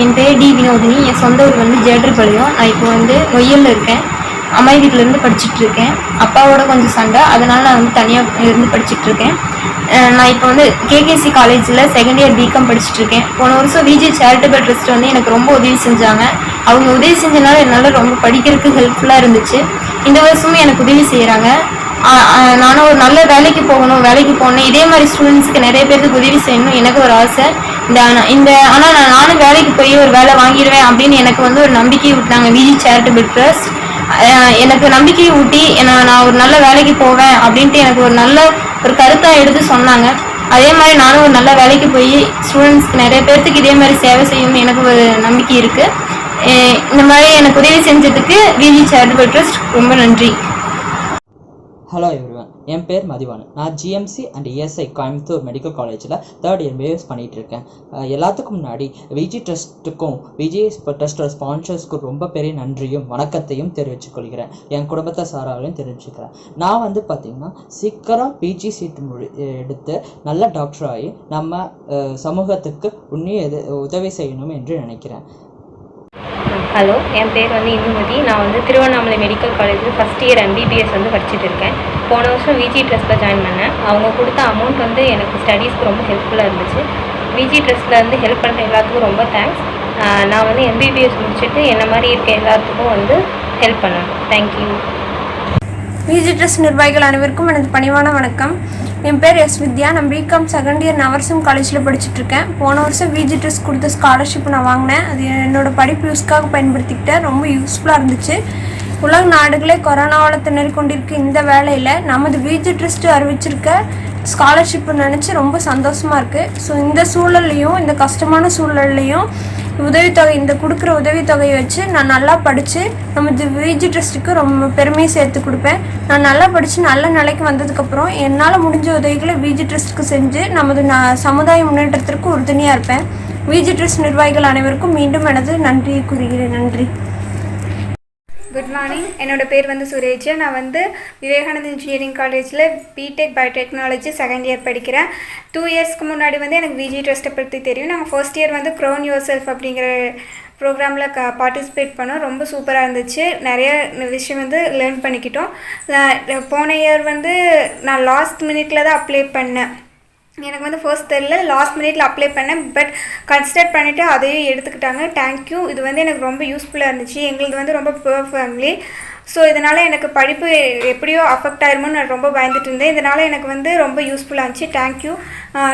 என் பேர் டி வினோதினி. என் சொந்த ஊர் வந்து ஜேட்ரிபாளையம். நான் இப்போ வந்து ஒய்யலில் இருக்கேன். அம்மா வீட்டிலேருந்து படிச்சுட்ருக்கேன். அப்பாவோட கொஞ்சம் சண்டை, அதனால் நான் வந்து தனியாக இருந்து படிச்சுட்ருக்கேன். நான் இப்போ வந்து கேகேசி காலேஜில் 2nd இயர் பிகாம் படிச்சுட்ருக்கேன். போன வருஷம் விஜி சேரிட்டபிள் ட்ரஸ்ட் வந்து எனக்கு ரொம்ப உதவி செஞ்சாங்க. அவங்க உதவி செஞ்சனால என்னால் ரொம்ப படிக்கிறதுக்கு ஹெல்ப்ஃபுல்லாக இருந்துச்சு. இந்த வருஷமும் எனக்கு உதவி செய்கிறாங்க. நானும் ஒரு நல்ல வேலைக்கு போகணும். இதே மாதிரி ஸ்டூடெண்ட்ஸுக்கு நிறைய பேருக்கு உதவி செய்யணும் எனக்கு ஒரு ஆசை. ஆனால் நானும் வேலைக்கு போய் ஒரு வேலை வாங்கிடுவேன் அப்படின்னு எனக்கு வந்து ஒரு நம்பிக்கை விட்டாங்க விஜி சேரிட்டபிள் ட்ரஸ்ட். எனக்கு நம்பிக்கையை ஊட்டி நான் ஒரு நல்ல வேலைக்கு போவேன் அப்படின்ட்டு எனக்கு ஒரு கருத்தாக எடுத்து சொன்னாங்க. அதே மாதிரி நானும் ஒரு நல்ல வேலைக்கு போய் ஸ்டூடெண்ட்ஸ்க்கு நிறைய பேர்த்துக்கு இதே மாதிரி சேவை செய்யணும்னு எனக்கு ஒரு நம்பிக்கை இருக்குது. இந்த மாதிரி எனக்கு உதவி செஞ்சதுக்கு விஜி சேரிட்டபிள் ட்ரஸ்ட் ரொம்ப நன்றி. ஹலோ எவ்ரிவன், என் பேர் மதிவான். நான் GMC and ESI Coimbatore medical காலேஜில் 3rd இயர் பிஎஸ் பண்ணிகிட்டு இருக்கேன். எல்லாத்துக்கும் முன்னாடி விஜி ட்ரஸ்ட்டுக்கும் விஜி ட்ரஸ்டோட ஸ்பான்சர்ஸ்க்கும் ரொம்ப பெரிய நன்றியும் வணக்கத்தையும் தெரிவித்துக் கொள்கிறேன். என் குடும்பத்தை சாராவையும் தெரிவிச்சுக்கிறேன். நான் வந்து பார்த்திங்கன்னா சீக்கிரம் பிஜி சீட்டு எடுத்து நல்ல டாக்டராகி நம்ம சமூகத்துக்கு உன்னிய உதவி செய்யணும் என்று நினைக்கிறேன். ஹலோ, என் பேர் வந்து இந்துமதி. நான் வந்து திருவண்ணாமலை மெடிக்கல் காலேஜில் 1st இயர் MBBS வந்து படிச்சுட்டு இருக்கேன். போன வருஷம் விஜி ட்ரஸ்ட்டில் ஜாயின் பண்ணேன். அவங்க கொடுத்த அமௌண்ட் வந்து எனக்கு ஸ்டடீஸ்க்கு ரொம்ப ஹெல்ப்ஃபுல்லாக இருந்துச்சு. விஜி ட்ரஸ்ட்டில் வந்து ஹெல்ப் பண்ணுற எல்லாத்துக்கும் ரொம்ப தேங்க்ஸ். நான் வந்து MBBS முடிச்சுட்டு என்ன மாதிரி இருக்க எல்லாத்துக்கும் வந்து ஹெல்ப் பண்ணேன். தேங்க்யூ. விஜி ட்ரஸ்ட் நிர்வாகிகள் அனைவருக்கும் எனது பணிவான வணக்கம். என் பேர் எஸ் வித்யா. நான் பிகாம் 2nd இயர் நவரசம் காலேஜில் படிச்சுட்ருக்கேன். போன வருஷம் விஜி ட்ரஸ்ட் கொடுத்த ஸ்காலர்ஷிப் நான் வாங்கினேன். அது என்னோடய படிப்பு யூஸ்க்காக பயன்படுத்திக்கிட்டேன். ரொம்ப யூஸ்ஃபுல்லாக இருந்துச்சு. உலக நாடுகளே கொரோனாவால் திணறிக் கொண்டிருக்க இந்த வேளையில் நமது விஜி ட்ரஸ்ட் அறிவிச்சிருக்க ஸ்காலர்ஷிப் நினச்சி ரொம்ப சந்தோஷமாக இருக்குது. ஸோ இந்த சூழல்லையும் இந்த கஷ்டமான சூழல்லையும் உதவித்தொகை கொடுக்குற உதவித்தொகையை வச்சு நான் நல்லா படித்து நமது விஜி ட்ரஸ்ட்டுக்கு ரொம்ப பெருமையை சேர்த்து கொடுப்பேன். நான் நல்லா படித்து நல்ல நிலைக்கு வந்ததுக்கப்புறம் என்னால் முடிஞ்ச உதவிகளை விஜி ட்ரஸ்ட்டுக்கு செஞ்சு நமது சமுதாய முன்னேற்றத்திற்கு உறுதுணையாக இருப்பேன். விஜி ட்ரஸ்ட் நிர்வாகிகள் அனைவருக்கும் மீண்டும் எனது நன்றியை கூறுகிறேன். நன்றி. Good morning. என்னோடய பேர் வந்து சுரேஜ். நான் வந்து விவேகானந்தா இன்ஜினியரிங் காலேஜில் பிடெக் பயோடெக்னாலஜி 2nd இயர் படிக்கிறேன். 2 இயர்ஸ்க்கு முன்னாடி வந்து எனக்கு விஜி ட்ரஸ்ட்டை பற்றி தெரியும். நாங்கள் 1st இயர் வந்து க்ரோன் யுவர் செல்ஃப் அப்படிங்கிற ப்ரோக்ராமில் பார்ட்டிசிபேட் பண்ணோம். ரொம்ப சூப்பராக இருந்துச்சு. நிறைய விஷயம் வந்து லேர்ன் பண்ணிக்கிட்டோம். போன இயர் வந்து நான் லாஸ்ட் மினிட்ல தான் அப்ளை பண்ணேன். எனக்கு வந்து ஃபர்ஸ்ட் தெரியல, லாஸ்ட் மினிட்ல அப்ளை பண்ணேன். பட் கன்சிடர் பண்ணிவிட்டு அதையும் எடுத்துக்கிட்டாங்க. தேங்க்யூ. இது வந்து எனக்கு ரொம்ப யூஸ்ஃபுல்லாக இருந்துச்சு. எங்களுக்கு வந்து ரொம்ப புவர் ஃபேமிலி. ஸோ இதனால் எனக்கு படிப்பு எப்படியோ அஃபெக்ட் ஆயிருமோன்னு நான் ரொம்ப பயந்துட்டு இருந்தேன். இதனால் எனக்கு வந்து ரொம்ப யூஸ்ஃபுல்லாக இருந்துச்சு. தேங்க்யூ.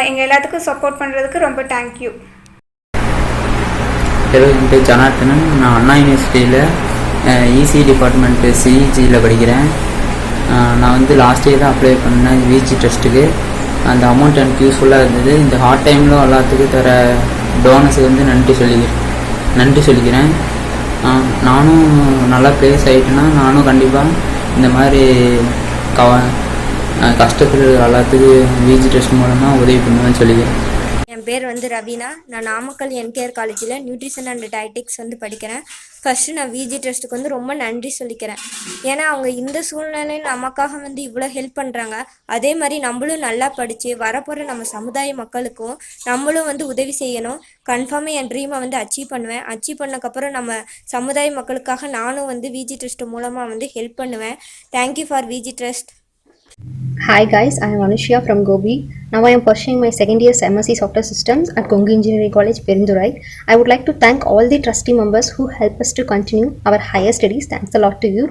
எங்கள் எல்லாத்துக்கும் சப்போர்ட் பண்ணுறதுக்கு ரொம்ப தேங்க்யூ. ஹலோ, என் பேர் ஜனார்த்தனன். நான் அண்ணா யூனிவர்சிட்டியில் இசி டிபார்ட்மெண்ட்டு சிஇஜியில் படிக்கிறேன். நான் வந்து லாஸ்ட் இயர் தான் அப்ளை பண்ணேன் விஜி ட்ரஸ்ட்டுக்கு. அந்த அமௌண்ட் எனக்கு யூஸ்ஃபுல்லாக இருந்தது. இந்த ஹார்ட் டைமில் எல்லாத்துக்கும் தர டோனர்ஸுக்கு வந்து நன்றி சொல்லிக்கிறேன். நானும் நல்லா ப்ளேஸ் ஆகிட்டேன்னா நானும் கண்டிப்பாக இந்த மாதிரி கஷ்டத்தில் எல்லாத்துக்கும் விஜி ட்ரஸ்ட் மூலமாக உதவி பண்ணுவேன்னு சொல்லிக்கிறேன். என் என் பேர் வந்து ரவீனா. நான் நாமக்கல் என்கேஆர் காலேஜில் நியூட்ரிஷன் அண்ட் டயட்டிக்ஸ் வந்து படிக்கிறேன். ஃபஸ்ட்டு நான் விஜி ட்ரஸ்ட்டுக்கு வந்து ரொம்ப நன்றி சொல்லிக்கிறேன். ஏன்னா அவங்க இந்த சூழ்நிலையில் நமக்காக வந்து இவ்வளோ ஹெல்ப் பண்ணுறாங்க. அதே மாதிரி நம்மளும் நல்லா படித்து வரப்போகிற நம்ம சமுதாய மக்களுக்கும் நம்மளும் வந்து உதவி செய்யணும். கன்ஃபார்மாக என் ட்ரீமை வந்து அச்சீவ் பண்ணுவேன். அச்சீவ் பண்ணக்கப்புறம் நம்ம சமுதாய மக்களுக்காக நானும் வந்து விஜி ட்ரஸ்ட் மூலமாக வந்து ஹெல்ப் பண்ணுவேன். Thank you for Viji trust. Hi guys, I am Anushya from Gobi. Now I am pursuing my second year's MSc Software Systems at Kongu Engineering College, Perundurai. I would like to thank all the trustee members who help us to continue our higher studies. Thanks a lot to you.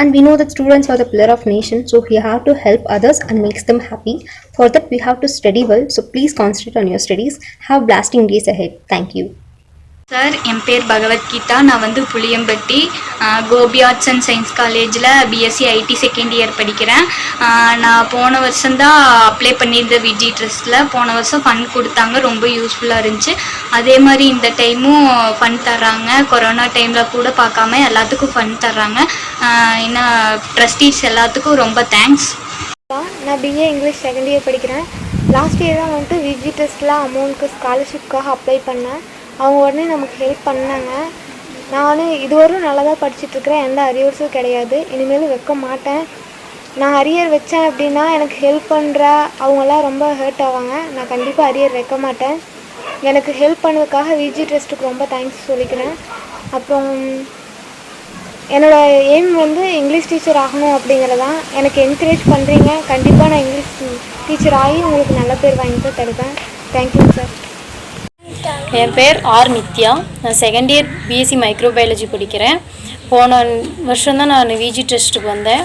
And we know that students are the pillar of nation, so we have to help others and makes them happy. For that we have to study well, so please concentrate on your studies. Have blasting days ahead. Thank you. Sir, என் பேர் பகவத்கீதா. நான் வந்து Puliyampatti Gobi arts and science காலேஜில் BSc IT second year படிக்கிறேன். நான் போன வருஷம்தான் apply பண்ணியிருந்தேன் விஜி ட்ரஸ்ட்டில். போன வருஷம் ஃபண்ட் கொடுத்தாங்க, ரொம்ப யூஸ்ஃபுல்லாக இருந்துச்சு. அதே மாதிரி இந்த டைமும் ஃபண்ட் தர்றாங்க. கொரோனா டைமில் கூட பார்க்காம எல்லாத்துக்கும் ஃபண்ட் தர்றாங்க. இன்னும் ட்ரஸ்டீஸ் எல்லாத்துக்கும் ரொம்ப தேங்க்ஸ். நான் பிஏ இங்கிலீஷ் செகண்ட் இயர் படிக்கிறேன். லாஸ்ட் இயர் தான் வந்துட்டு விஜி ட்ரஸ்ட்டில் அமௌண்ட்க்கு ஸ்காலர்ஷிப்காக அப்ளை பண்ணேன். அவங்க உடனே நமக்கு ஹெல்ப் பண்ணாங்க. நான் இதுவரையும் நல்லா தான் படிச்சுட்ருக்கிறேன். எந்த அரியர்ஸும் கிடையாது. இனிமேல் வைக்க மாட்டேன். நான் அரியர் வச்சேன் அப்படின்னா எனக்கு ஹெல்ப் பண்ணுற அவங்களாம் ரொம்ப ஹர்ட் ஆவாங்க. நான் கண்டிப்பாக அரியர் வைக்க மாட்டேன். எனக்கு ஹெல்ப் பண்ணதுக்காக விஜி ட்ரஸ்ட்டுக்கு ரொம்ப தேங்க்ஸ் சொல்லிக்கிறேன். அப்புறம் என்னோடய எய்ம் வந்து இங்கிலீஷ் டீச்சர் ஆகணும் அப்படிங்கிறதான். எனக்கு என்கரேஜ் பண்ணுறீங்க. கண்டிப்பாக நான் இங்கிலீஷ் டீச்சர் ஆகி உங்களுக்கு நல்ல பேர் வாங்கி தான் தருவேன். Thank you sir. என் பேர் ஆர் நித்யா. நான் செகண்ட் இயர் பிஎஸ்சி மைக்ரோபயாலஜி படிக்கிறேன். போன வருஷம்தான் நான் விஜி ட்ரஸ்ட்டுக்கு வந்தேன்.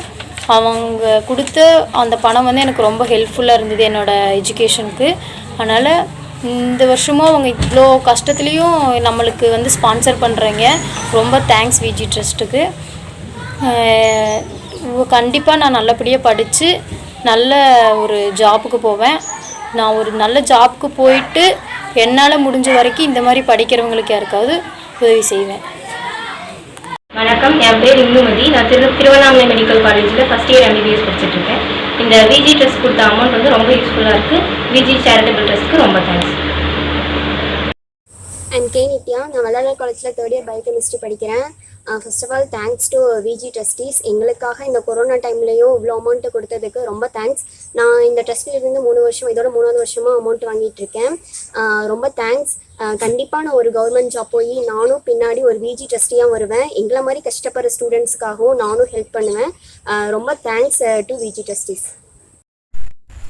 அவங்க கொடுத்த அந்த பணம் வந்து எனக்கு ரொம்ப ஹெல்ப்ஃபுல்லாக இருந்தது என்னோடய எஜுகேஷனுக்கு. அதனால் இந்த வருஷமும் அவங்க இவ்வளோ கஷ்டத்துலேயும் நம்மளுக்கு வந்து ஸ்பான்சர் பண்ணுறீங்க. ரொம்ப தேங்க்ஸ் விஜி ட்ரஸ்ட்டுக்கு. கண்டிப்பாக நான் நல்லபடியாக படித்து நல்ல ஒரு ஜாப்புக்கு போவேன். நான் ஒரு நல்ல ஜாப்புக்கு போயிட்டு என்னால் முடிஞ்ச வரைக்கும் இந்த மாதிரி படிக்கிறவங்களுக்கு யாருக்காவது உதவி செய்வேன். வணக்கம், என் பேர் இந்துமதி. நான் திருவண்ணாமலை மெடிக்கல் காலேஜில் ஃபஸ்ட் இயர் எம்பிபிஎஸ் படிச்சுட்ருக்கேன். இந்த விஜி ட்ரஸ்ட் கொடுத்த அமௌண்ட் வந்து ரொம்ப யூஸ்ஃபுல்லாக இருக்குது. விஜி சேரிட்டபிள் ட்ரஸ்ட்டுக்கு ரொம்ப தேங்க்ஸ். I'm K Nithya. நான் வள்ளலார் காலேஜில் தேர்ட் இயர் பயோகெமிஸ்ட்ரி படிக்கிறேன். First of all thanks to Viji trustees. எங்களுக்காக இந்த கொரோனா டைம்லேயும் இவ்வளோ அமௌண்ட்டு கொடுத்ததுக்கு ரொம்ப தேங்க்ஸ். நான் இந்த ட்ரஸ்ட்டிலிருந்து 3 வருஷம், இதோட 3வது வருஷமாக அமௌண்ட் வாங்கிட்டுருக்கேன். ரொம்ப தேங்க்ஸ். கண்டிப்பாக நான் ஒரு கவர்மெண்ட் ஜாப் போய் நானும் பின்னாடி ஒரு விஜி ட்ரஸ்டியாக வருவேன். எங்களை மாதிரி கஷ்டப்படுற ஸ்டூடெண்ட்ஸுக்காகவும் நானும் ஹெல்ப் பண்ணுவேன். ரொம்ப தேங்க்ஸ் டு விஜி ட்ரஸ்டீஸ்.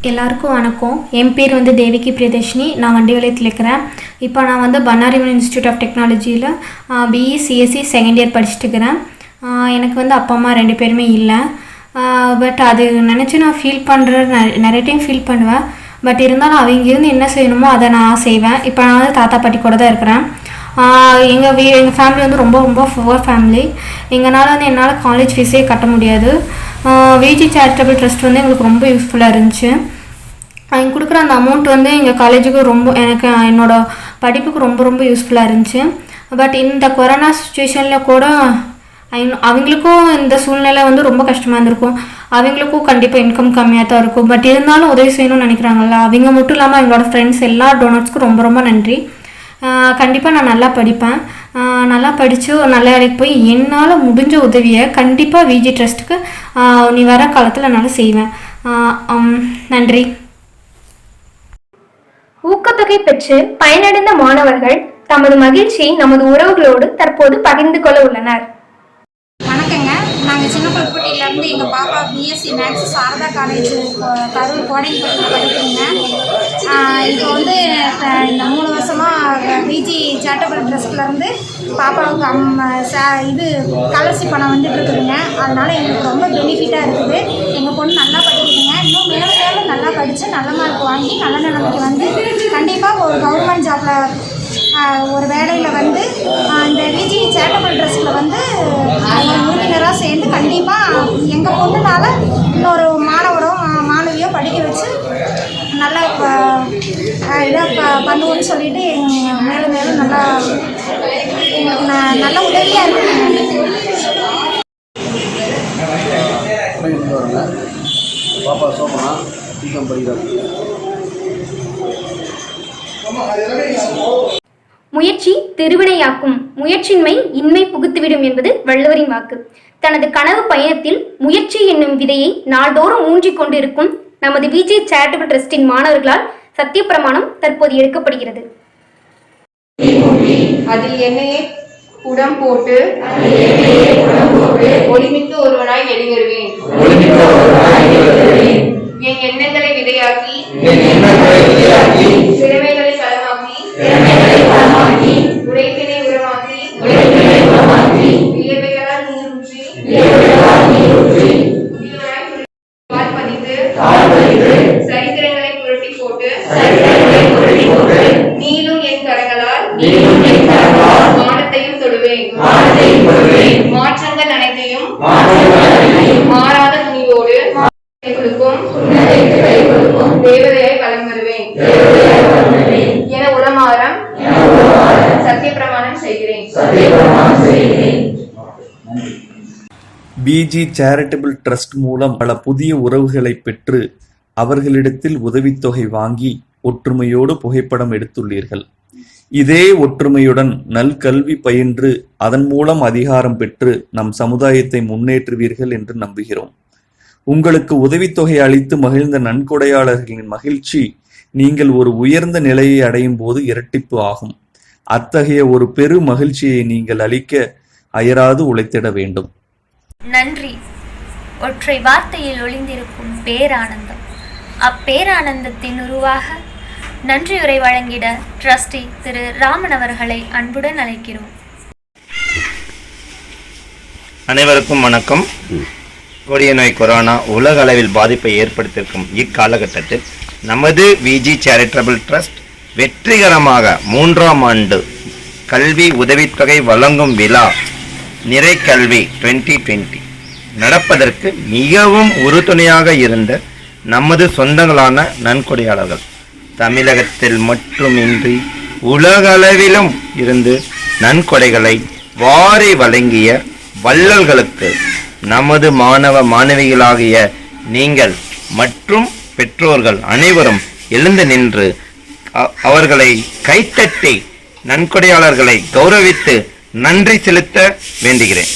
எல்லாருக்கும் வணக்கம். என் பேர் வந்து தேவிகி பிரியதர்ஷினி. நான் வண்டிவளையத்தில் இருக்கிறேன். இப்போ நான் வந்து பன்னாரிமன் இன்ஸ்டியூட் ஆஃப் டெக்னாலஜியில் பிஇ சிஎஸ்சி செகண்ட் இயர் படிச்சுட்டு இருக்கிறேன். எனக்கு வந்து அப்பா அம்மா 2 பேருமே இல்லை. பட் அது நினச்சி நான் ஃபீல் நிறைய டைம் ஃபீல் பண்ணுவேன். பட் இருந்தாலும் அவங்க இருந்து என்ன செய்யணுமோ அதை நான் செய்வேன். இப்போ நான் வந்து தாத்தா பாட்டி கூட தான் இருக்கிறேன். எங்கள் ஃபேமிலி வந்து ரொம்ப ரொம்ப புவர் ஃபேமிலி. எங்களால் வந்து என்னால் காலேஜ் ஃபீஸே கட்ட முடியாது. விஜி சேரிட்டபிள் ட்ரஸ்ட் வந்து எங்களுக்கு ரொம்ப யூஸ்ஃபுல்லாக இருந்துச்சு. அவங்க கொடுக்குற அந்த அமௌண்ட் வந்து எங்கள் காலேஜுக்கு ரொம்ப எனக்கு என்னோடய படிப்புக்கு ரொம்ப ரொம்ப யூஸ்ஃபுல்லாக இருந்துச்சு. பட் இந்த கொரோனா சுச்சுவேஷனில் கூட அவங்களுக்கும் இந்த சூழ்நிலை வந்து ரொம்ப கஷ்டமாக இருந்திருக்கும். அவங்களுக்கும் கண்டிப்பாக இன்கம் கம்மியாக தான் இருக்கும். பட் இருந்தாலும் உதவி செய்யணும்னு நினைக்கிறாங்கல்ல, அவங்க மட்டும் இல்லாமல் அவங்களோட ஃப்ரெண்ட்ஸ் எல்லா டோனர்ஸ்க்கும் ரொம்ப ரொம்ப நன்றி. கண்டிப்பாக நான் நல்லா படிப்பேன். நல்லா படித்து ஒரு நல்ல வேலைக்கு போய் என்னால் முடிஞ்ச உதவியை கண்டிப்பாக விஜி ட்ரஸ்ட்டுக்கு நீ வர காலத்தில் என்னால் செய்வேன். நன்றி. ஊக்கத்தொகை பெற்று பயனடைந்த மாணவர்கள் தமது மகிழ்ச்சியை நமது உறவுகளோடு தற்போது பகிர்ந்து கொள்ள உள்ளனர். வணக்கங்க. நாங்கள் சின்னப்பட்டியிலேருந்து எங்கள் பாப்பா BSc maths Sharada college Karur கோடைப்பட்டியில் படிக்கிறீங்க. இப்போ வந்து இந்த 3 வருஷமாக விஜி சேரிட்டபிள் ட்ரஸ்ட்லேருந்து பாப்பாவுக்கு இது ஸ்காலர்ஷிப் பணம் வந்துட்டு இருக்குதுங்க. அதனால் எங்களுக்கு ரொம்ப பெனிஃபிட்டாக இருக்குது. எங்கள் பொண்ணு நல்லா படிக்குதுங்க. இன்னும் மேலும் மேலும் நல்லா படித்து நல்ல மார்க் வாங்கி நல்ல நிலைமைக்கு வந்து கண்டிப்பாக ஒரு கவர்மெண்ட் ஜாப்பில் ஒரு வேலையில் வந்து இந்த விஜி சேரிட்டபிள் ட்ரஸ்ட்டில் வந்து ஒரு உறுப்பினராக சேர்ந்து கண்டிப்பாக எங்கள் பொண்ணுனால இன்னொரு மாணவரோ மாணவியோ படிக்க வச்சு நல்லா இதாக பண்ணுவோன்னு சொல்லிட்டு மேலும் மேலும் நல்லா எங்களுக்கு நல்ல உதவியாக இருக்குது. பாப்பா சோபனா பிகாம் படிக்கிறாங்க. முயற்சி திருவினையாக்கும், முயற்சியின்மை இன்மை புகுத்துவிடும் என்பது வள்ளுவரின் வாக்கு. தனது கனவு பயணத்தில் முயற்சி என்னும் விதையை நாள்தோறும் ஊன்றிக் கொண்டிருக்கும் நமது விஜி சேரிட்டபிள் ட்ரஸ்டின் மாணவர்களால் சத்தியப்பிரமாணம் தற்போது எடுக்கப்படுகிறது. அதில் என்னையே குடம் போட்டு ஒளிமித்து ஒருவனாய் வெளிவருவேன். என் எண்ணங்களை விதையாக்கி திறமைகளை களமாக்கி உழைப்பினை உரமாக்கி வியர்வைகளால் நீரூற்றி பால் பதித்து சரித்திரங்களை புரட்டி போட்டு நீளும் என் கரங்களால் வானத்தையும் தொடுவேன். மாற்றங்கள் அனைத்தையும் மாறாத துணிவோடு தேவதையாய் வலம் வருவேன் என உளமாறம் சத்தியப்பிரமாணம் செய்கிறேன். பிஜி சேரிட்டபிள் ட்ரஸ்ட் மூலம் பல புதிய உறவுகளை பெற்று அவர்களிடத்தில் உதவித்தொகை வாங்கி ஒற்றுமையோடு புகைப்படம் எடுத்துள்ளீர்கள். இதே ஒற்றுமையுடன் நல்கல்வி பயின்று அதன் மூலம் அதிகாரம் பெற்று நம் சமுதாயத்தை முன்னேற்றுவீர்கள் என்று நம்புகிறோம். உங்களுக்கு உதவித்தொகை அளித்து மகிழ்ந்த நன்கொடையாளர்களின் மகிழ்ச்சி நீங்கள் ஒரு உயர்ந்த நிலையை அடையும் போது இரட்டிப்பு ஆகும். அத்தகைய ஒரு பெரு மகிழ்ச்சியை நீங்கள் அளிக்க அயராது உழைத்திட வேண்டும். நன்றி. ஒற்றை வார்த்தையில் ஒளிந்திருக்கும் பேரானந்தம். அப்பேரானந்தத்தின் உருவாக நன்றியுரை வழங்கிட ட்ரஸ்டி திரு ராமன் அவர்களை அன்புடன் அழைக்கிறோம். அனைவருக்கும் வணக்கம். கொடிய நோய் கொரோனா உலக அளவில் பாதிப்பை ஏற்படுத்தியிருக்கும் இக்காலகட்டத்தில் நமது விஜி சேரிட்டபிள் ட்ரஸ்ட் வெற்றிகரமாக 3ஆம் ஆண்டு கல்வி உதவித்தொகை வழங்கும் விழா நிறைக்கல்வி 2020 நடப்பதற்கு மிகவும் உறுதுணையாக இருந்த நமது சொந்தங்களான நன்கொடையாளர்கள் தமிழகத்தில் மட்டுமின்றி உலகளவிலும் இருந்து நன்கொடைகளை வாரி வழங்கிய வள்ளல்களுக்கு நமது மாணவ மாணவிகளாகிய நீங்கள் மற்றும் பெற்றோர்கள் அனைவரும் எழுந்து நின்று அவர்களை கைத்தட்டி நன்கொடையாளர்களை கௌரவித்து நன்றி செலுத்த வேண்டுகிறேன்.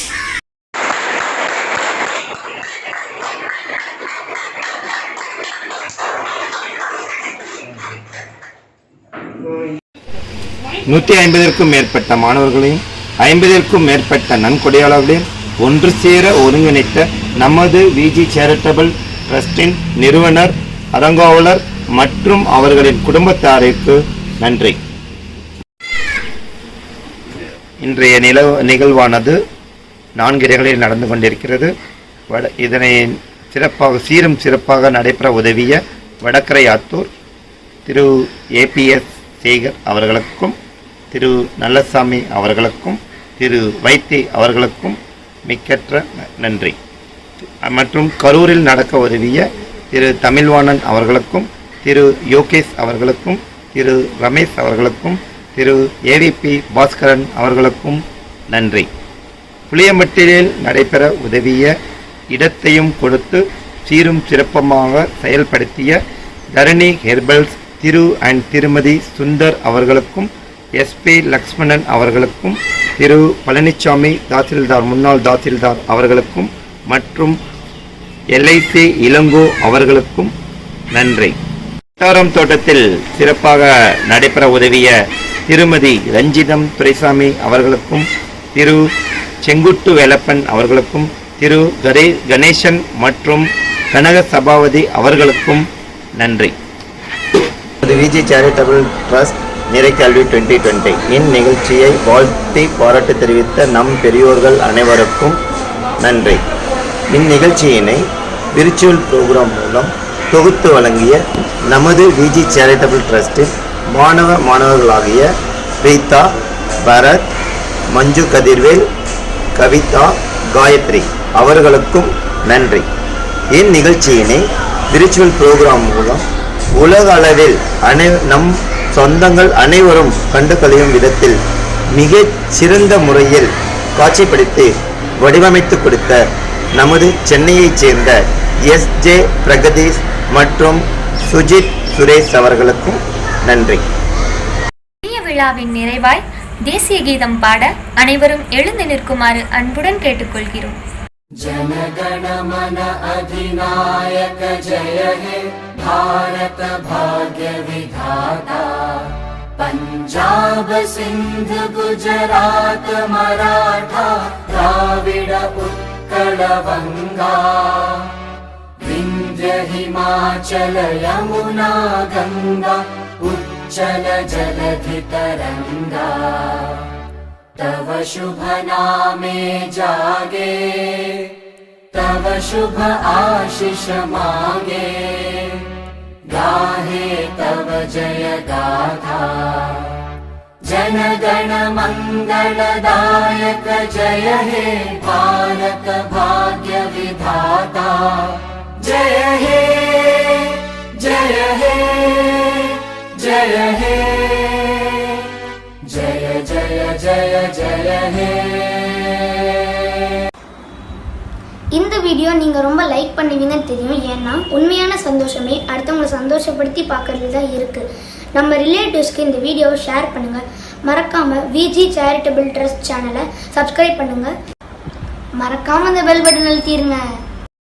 நூற்றி 50க்கும் மேற்பட்ட மாணவர்களையும் 50க்கும் மேற்பட்ட நன்கொடையாளர்களையும் ஒன்று சேர ஒருங்கிணைத்த நமது விஜி சேரிட்டபிள் ட்ரஸ்டின் நிறுவனர், அரங்காவலர் மற்றும் அவர்களின் குடும்பத்தாருக்கு நன்றி. இன்றைய நிகழ்வானது 4 இடங்களில் நடந்து கொண்டிருக்கிறது. இதனை சீரும் சிறப்பாக நடைபெற உதவிய வடக்கரை ஆத்தூர் திரு ஏபிஎஸ் சேகர் அவர்களுக்கும், திரு நல்லசாமி அவர்களுக்கும், திரு வைத்தி அவர்களுக்கும் மிக்கற்ற நன்றி. மற்றும் கரூரில் நடக்க உதவிய திரு தமிழ்வாணன் அவர்களுக்கும், திரு யோகேஷ் அவர்களுக்கும், திரு ரமேஷ் அவர்களுக்கும், திரு ஏவிபி பாஸ்கரன் அவர்களுக்கும் நன்றி. புளியம்பட்டியில் நடைபெற உதவிய இடத்தையும் கொடுத்து சீரும் சிறப்பமாக செயல்படுத்திய தரணி ஹெர்பல்ஸ் திரு அண்ட் திருமதி சுந்தர் அவர்களுக்கும், எஸ்பி லக்ஷ்மணன் அவர்களுக்கும், திரு பழனிசாமி தாசில்தார் முன்னாள் தாசில்தார் அவர்களுக்கும் மற்றும் எல்ஐசி இளங்கோ அவர்களுக்கும் நன்றி. வட்டாரம் தோட்டத்தில் சிறப்பாக நடைபெற உதவிய திருமதி ரஞ்சிதம் துரைசாமி அவர்களுக்கும், திரு செங்குட்டு வேலப்பன் அவர்களுக்கும், திரு கணேசன் மற்றும் கனக சபாபதி அவர்களுக்கும் நன்றி. விஜி சேரிட்டபிள் ட்ரஸ்ட் நிறைக்கல்வி 2020 இந்நிகழ்ச்சியை வாழ்த்தி பாராட்டு தெரிவித்த நம் பெரியோர்கள் அனைவருக்கும் நன்றி. இந்நிகழ்ச்சியினை விர்ச்சுவல் ப்ரோக்ராம் மூலம் தொகுத்து வழங்கிய நமது விஜி சேரிட்டபிள் ட்ரஸ்டின் மாணவர்களாகிய பிரீதா, பரத், மஞ்சு கதிர்வேல், கவிதா, காயத்ரி அவர்களுக்கும் நன்றி. இந்நிகழ்ச்சியினை விர்ச்சுவல் ப்ரோக்ராம் மூலம் உலக அளவில் நம் சொந்தங்கள் அனைவரும் கண்டு கழியும் விதத்தில் மிகச் சிறந்த முறையில் காட்சிப்படுத்தி வடிவமைத்து கொடுத்த நமது சென்னையைச் சேர்ந்த எஸ்ஜே பிரகதீஷ் மற்றும் சுஜித் சுரேஷ் அவர்களுக்கும் நன்றி. விழாவின் நிறைவாய் தேசிய கீதம் பாட அனைவரும் எழுந்து நிற்குமாறு அன்புடன் கேட்டுக்கொள்கிறோம். जनगण मन अधिनायक जय हे भारत भाग्य विधाता पंजाब सिंध गुजरात मराठा द्राविड उत्कल बंगा विंध्य हिमाचल यमुना गंगा उच्चल जलधि तरंगा तव शुभ नामे जागे तव शुभ आशीष मांगे गाहे तव जय गाथा जनगण मंगलदायक जय हे भारत भाग्य विधाता जय हे जय हे जय हे जय जय जय जय हे. இந்த வீடியோ நீங்கள் ரொம்ப லைக் பண்ணுவீங்கன்னு தெரியும். ஏன்னா உண்மையான சந்தோஷமே அடுத்தவங்களை சந்தோஷப்படுத்தி பார்க்கறது தான் இருக்குது. நம்ம ரிலேட்டிவ்ஸ்க்கு இந்த வீடியோவை ஷேர் பண்ணுங்கள். மறக்காமல் விஜி சேரிட்டபிள் ட்ரஸ்ட் சேனலை சப்ஸ்கிரைப் பண்ணுங்கள். மறக்காமல் அந்த பெல் பட்டன் அழுத்திடுங்க.